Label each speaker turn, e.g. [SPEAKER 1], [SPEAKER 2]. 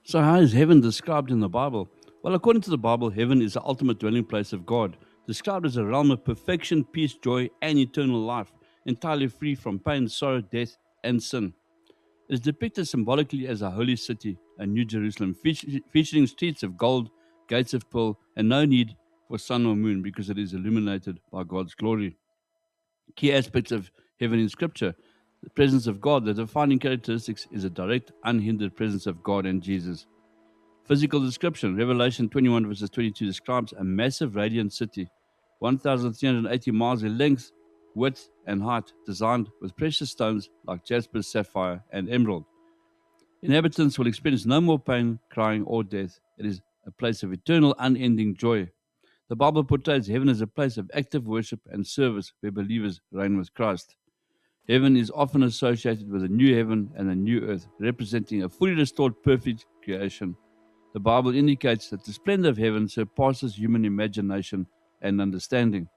[SPEAKER 1] So, how is heaven described in the Bible? Well, according to the Bible, heaven is the ultimate dwelling place of God, described as a realm of perfection, peace, joy, and eternal life, entirely free from pain, sorrow, death, and sin. It is depicted symbolically as a holy city, a New Jerusalem, featuring streets of gold, gates of pearl, and no need for sun or moon because it is illuminated by God's glory. Key aspects of heaven in Scripture: the presence of God. The defining characteristics is a direct, unhindered presence of God and Jesus. Physical description: Revelation 21 verses 22 describes a massive radiant city, 1,380 miles in length, width, and height, designed with precious stones like jasper, sapphire, and emerald. Inhabitants will experience no more pain, crying, or death. It is a place of eternal, unending joy. The Bible portrays heaven as a place of active worship and service where believers reign with Christ. Heaven is often associated with a new heaven and a new earth, representing a fully restored, perfect creation. The Bible indicates that the splendor of heaven surpasses human imagination and understanding.